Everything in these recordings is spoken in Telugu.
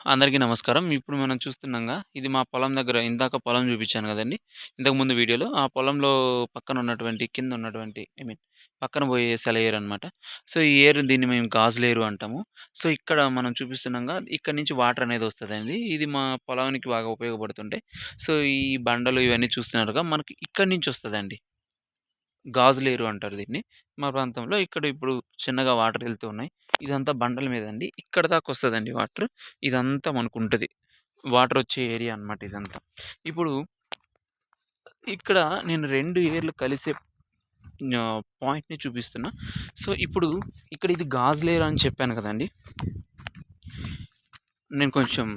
అందరికీ నమస్కారం. ఇప్పుడు మనం చూస్తున్నాంగా, ఇది మా పొలం దగ్గర ఇందాక పొలం చూపించాను గదండీ! ఇంతకుముందు వీడియోలో. ఆ పొలంలో పక్కన ఉన్నటువంటి, కింద ఉన్నటువంటి పక్కన పోయే సెలయేరనమాట. సో, ఈ ఏరు దీన్ని మేము గాజులేరు అంటాము. సో, ఇక్కడ మనం చూపిస్తున్నాంగా, ఇక్కడి నుంచి వాటర్ అనేది వస్తదండి. ఇది మా పొలానికి బాగా ఉపయోగపడుతుంటాయి. సో, ఈ బండలు ఇవన్నీ చూస్తున్నారుగా, మనకి ఇక్కడి నుంచి వస్తదండి. గాజులేరు అంటారు దీన్ని. మా ప్రాంతంలో ఇక్కడ ఇప్పుడు చిన్నగా వాటర్ ఎళ్తూ ఉన్నాయి. ఇదంతా బండల మీదండి. ఇక్కడ దాకా వస్తదండి వాటర్. ఇదంతా మనకుంటది. వాటర్ వచ్చే ఏరియా అన్నమాట ఇదంతా. ఇప్పుడు ఇక్కడ నేను 2 ఏర్లు కలిసే పాయింట్‌ని చూపిస్తున్నా. సో, ఇప్పుడు ఇక్కడ ఇది గాజులేరు అని చెప్పాను కదండీ! నేను కొంచెం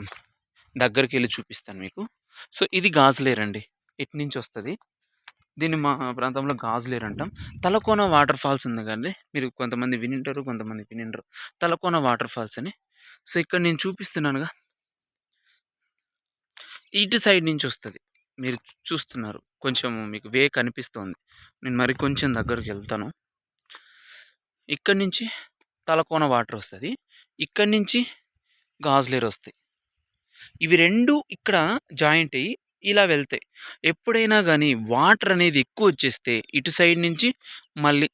దగ్గరికెళ్లి చూపిస్తాను మీకు. సో, ఇది గాజులేరండి. ఇటు నుంచి వస్తది. దీన్ని మా ప్రాంతంలో గాజులేరు అంటాం. తలకోన వాటర్ ఫాల్స్ ఉంది కదండీ! మీరు కొంతమంది వినుంటారు, కొంతమంది వినుండరు. తలకోన వాటర్ ఫాల్స్ అని. సో, ఇక్కడ నేను చూపిస్తున్నానుగా, ఇటు సైడ్ నుంచి వస్తది. మీరు చూస్తున్నారు. కొంచెం మీకు కనిపిస్తోంది. నేను మరి కొంచెం దగ్గరికెళ్తాను. ఇక్కడి నుంచి తలకోన వాటర్ వస్తది. ఇక్కడి నుంచి గాజులేరొస్తాయి. ఇవి 2 ఇక్కడ జాయింట్ అయ్యి ఇలా వెళ్తాయి. ఎప్పుడైనా గాని వాటర్ అనేది ఎక్కువొచ్చేస్తే ఇటు సైడ్ నుంచి, మళ్ళీ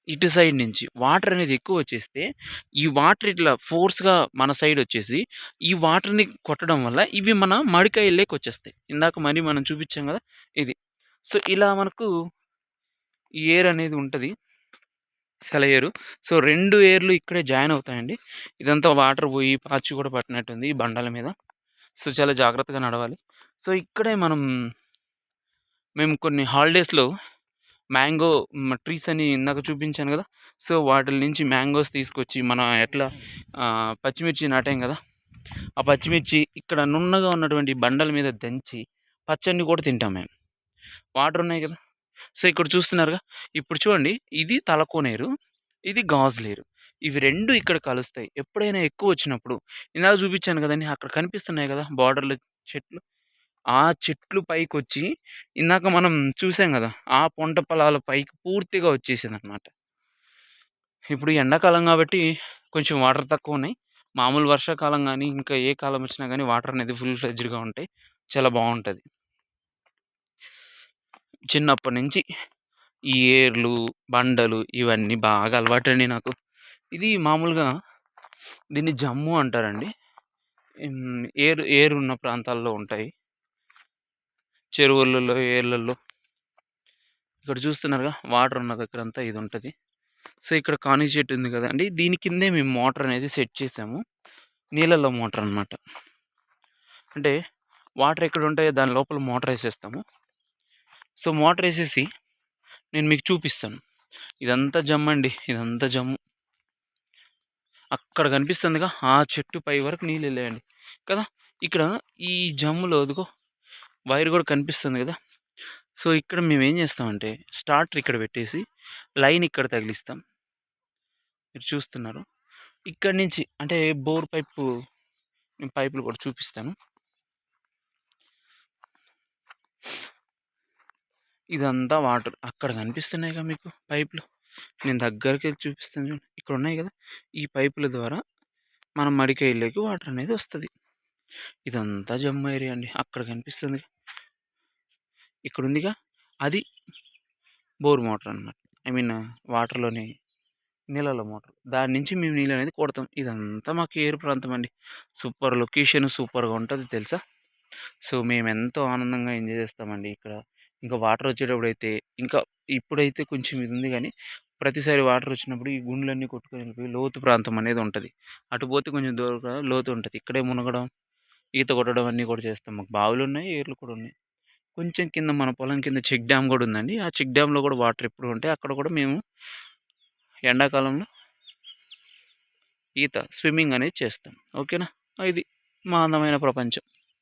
ఇటు సైడ్ నుంచి వాటర్ అనేది ఎక్కువొచ్చేస్తే, ఈ వాటర్ ఇట్లా ఫోర్స్‌గా మన సైడొచ్చేసి, ఈ వాటర్‌ని కొట్టడం వల్ల ఇవి మన మడికాయల్లోకొచ్చేస్తాయి. ఇందాక మరి మనం చూపిచ్చాం గదా! ఇది. సో, ఇలా మనకు ఈ ఏర్ అనేది ఉంటది. సెలయేరు. సో, 2 ఏర్లు ఇక్కడే జాయిన్ అవుతాయండి. ఇదంతా వాటర్ పోయి పాచి కూడా పట్టినట్టుంది ఈ బండల మీద. సో, చాలా జాగ్రత్తగా నడవాలి. సో, ఇక్కడే మేము కొన్ని హాలిడేస్‌లో మ్యాంగో ట్రీస్ అని ఇందాక చూపించాను గదా! సో, వాటిల నుంచి మ్యాంగోస్ తీసుకొచ్చి మనం ఎట్లా పచ్చిమిర్చి నాటాం గదా! ఆ పచ్చిమిర్చి ఇక్కడ నున్నగా ఉన్నటువంటి బండల మీద దంచి పచ్చడిని కూడా తింటాం మేము. వాటర్ ఉన్నాయి గదా! సో, ఇక్కడ చూస్తున్నారుగా. ఇప్పుడు చూడండి, ఇది తలకోనేరు, ఇది గాజులేరు. ఇవి 2 ఇక్కడ కలుస్తాయి. ఎప్పుడైనా ఎక్కువొచ్చినప్పుడు ఇందాక చూపించాను గదండీ! అక్కడ కనిపిస్తున్నాయి గదా! బోర్డర్‌లో చెట్లు. ఆ చెట్లు పైకొచ్చి ఇందాక మనం చూసాం గదా! ఆ పొంట పొలాల పైకి పూర్తిగా వచ్చేసిందనమాట. ఇప్పుడు ఎండాకాలం గాబట్టి కొంచెం వాటర్ తక్కువున్నాయి. మామూలు వర్షాకాలం గానీ, ఇంకా ఏ కాలం వచ్చినా గానీ వాటర్ అనేది ఫుల్ ఫ్లెడ్జ్డ్‌గా ఉంటాయి. చాలా బావుంటది. చిన్నప్పటి నుంచి ఈ ఏర్లు, బండలు ఇవన్నీ బాగా అలవాటండి నాకు. ఇది మామూలుగా దీన్ని జమ్ము అంటారండి. ఏరున్న ప్రాంతాల్లో ఉంటాయి. చెరువులలో, ఏర్లలో. ఇక్కడ చూస్తున్నారుగా, వాటర్ ఉన్న దగ్గరంతా ఇదుంటది. సో, ఇక్కడ కానిగ చెట్టు ఉంది కదండీ! దీని కిందే మేము మోటర్ అనేది సెట్ చేసాము. నీళ్ళల్లో మోటర్ అనమాట. అంటే వాటర్ ఎక్కడుంటాయో దాని లోపల మోటరేసేస్తాము. సో, మోటరేసేసి నేను మీకు చూపిస్తాను. ఇదంతా జమ్మండి. ఇదంతా జమ్ము. అక్కడ కనిపిస్తుందిగా, ఆ చెట్టు పై వరకు నీళ్ళెళ్ళాయండి. కదా! ఇక్కడ ఈ జమ్ములో అదిగో వైర్ గూడా కనిపిస్తుంది గదా! సో, ఇక్కడ మేమేం చేస్తామంటే, స్టార్టర్ ఇక్కడ పెట్టేసి, లైన్ ఇక్కడ తగిలిస్తాం. మీరు చూస్తున్నారు. ఇక్కడి నుంచి అంటే బోర్ పైపులు కూడా చూపిస్తాను. ఇదంతా వాటర్. అక్కడ కనిపిస్తున్నాయిగా మీకు పైపులు. నేను దగ్గరికెళ్ళి చూపిస్తాను చూడండి. ఇక్కడ ఉన్నాయి గదా! ఈ పైపుల ద్వారా మన మడికాయల్లోకి వాటర్ అనేది వస్తది. ఇదంతా జమ్ము ఏరియా అండి. అక్కడ కనిపిస్తుంది. ఇక్కడుందిగా, అది బోర్ మోటర్ అనమాట. ఐ మీన్ వాటర్‌లోని నీళ్ళలో మోటర్. దాని నుంచి మేము నీళ్ళనేది కొడతాం. ఇదంతా మాకు ఏరు ప్రాంతం అండి. సూపర్ లొకేషన్, సూపర్‌గా ఉంటది తెలుసా! సో, మేమెంతో ఆనందంగా ఎంజాయ్ చేస్తామండి ఇక్కడ. ఇంకా వాటర్ వచ్చేటప్పుడైతే, ఇంకా ఇప్పుడైతే కొంచెం ఇది ఉంది గానీ, ప్రతిసారి వాటర్ వచ్చినప్పుడు ఈ గుండ్లన్నీ కొట్టుకొని వెళ్ళిపోయి లోతు ప్రాంతం అనేది ఉంటది. అటు పోతే కొంచెం దూరంగా లోతు ఉంటది. ఇక్కడే మునగడం, ఈత కొట్టడం అన్నీ కూడా చేస్తాం. మాకు బావులున్నాయి, ఏర్లు కూడా ఉన్నాయి. కొంచెం కింద మన పొలం కింద చెక్ డ్యామ్ గూడా ఉందండి. ఆ చెక్ డ్యామ్‌లో గూడా వాటర్ ఎప్పుడు ఉంటాయి. అక్కడ కూడా మేము ఎండాకాలంలో స్విమ్మింగ్ అనేది చేస్తాం. ఓకేనా? ఇది మా అందమైన ప్రపంచం.